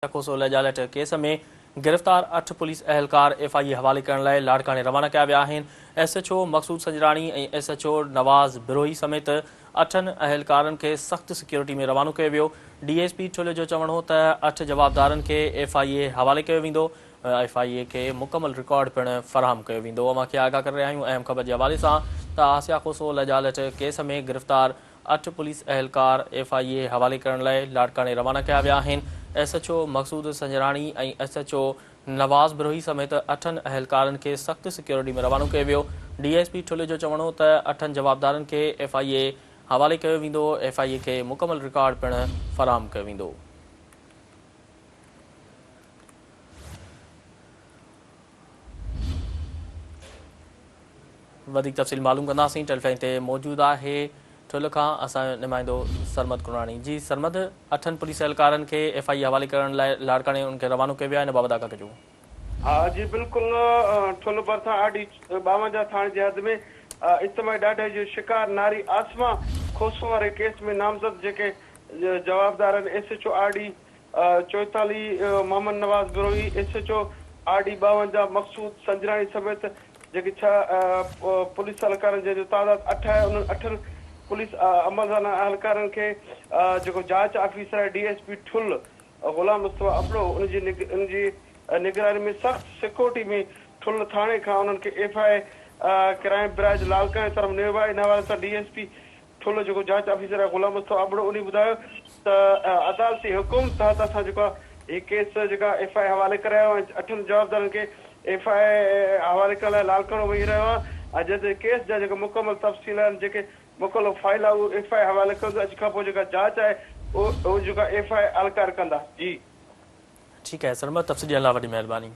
कोसोले जालट case में गिरफ़्तार 8 police अहलकार FIA हवाले करण लाइ लाड़काने रवाना किया विया आहिनि। SHO मक़सूद संजराणी ऐं SHO नवाज़ बिरोही समेत 8 अहलकारनि खे सख़्त सिक्योरिटी में रवानो कयो वियो। DSP ठुल्ह जो चवणो हो त 8 जवाबदारनि खे FIA हवाले कयो वेंदो। FIA खे मुकमल रिकॉर्ड पिणु फ़राहम कयो वेंदो। अमां खे आगाह करे रहिया आहियूं अहम ख़बर जे हवाले सां त आसिया कोसोले जालट केस में गिरफ़्तार 8 पुलिस अहलकार FIA हवाले करण लाइ लाड़काने रवाना किया विया आहिनि। SHO मक़सूद संजराणी ऐं SHO नवाज़ बिरोही समेत 8 अहलकारनि खे सख़्त सिक्योरिटी में रवानो कयो वियो। DSP ठुल्ह जो चवणो हो त 8 जवाबदारनि खे FIA हवाले कयो वेंदो। FIA खे मुकमल रिकॉर्ड पिणु फ़राहम कयो वेंदो। वधीक तफ़सील मालूम कंदासीं। टेलीफोन ते मौजूदु आहे ठुल्ह खां असांजो नुमाइंदो सरमद कुरानी। जी सरमद, 8 पुलिस अहलकारनि खे FIA हवाले करण लाइ लाड़काने उनखे रवानो कयो वियो आहे, हिन बाबति आगाह कजो। हाँ जी बिल्कुल ठुल्ह भरसां आडी 52 थाने जे हद में इज्तिमाही ॾाढे जो शिकार नारी आसमा खोसो वारे केस में नामज़द जेके जवाबदार आहिनि SHO RD 44 मोहम्मद नवाज़ बिरोही, SHO RD 52 मक़सूद संजराणी समेत जेके 6 पुलिस अहलकारनि जो तादाद 8 आहे। उन्हनि 8 पुलिस अमलदाना अहलकारनि खे जेको जांच ऑफिसर आहे DSP ठुल्ह ग़ुलाम मुस्तफ़ा अबड़ो उनजी निगरानी में सख़्त सिक्योरिटी में ठुल्ह थाणे खां उन्हनि खे FIA क्राइम ब्रांच लालकाने तरफ़ नियो आहे। इन हवाले सां DSP ठुल्ह जेको जांच ऑफिसर आहे ग़ुलाम मुस्तफ़ा अबड़ो उन ॿुधायो त अदालती हुकुम तहत असां जेको हीउ केस जेका FIA हवाले करायो ऐं 8 जवाबदारनि खे FIA हवाले करण लाइ लालकानो वेही रहियो आहे। ऐं जॾहिं केस जा जेके मुकमल तफ़सील आहिनि जेके मुकमल फाइल आहे उहो FIA हवाले कंदो। अॼु खां पोइ जेका जांच आहे उहो जेका FIA अहलकार कंदा। जी ठीकु आहे सरमद, तफ़सील ॾियण लाइ वॾी महिरबानी।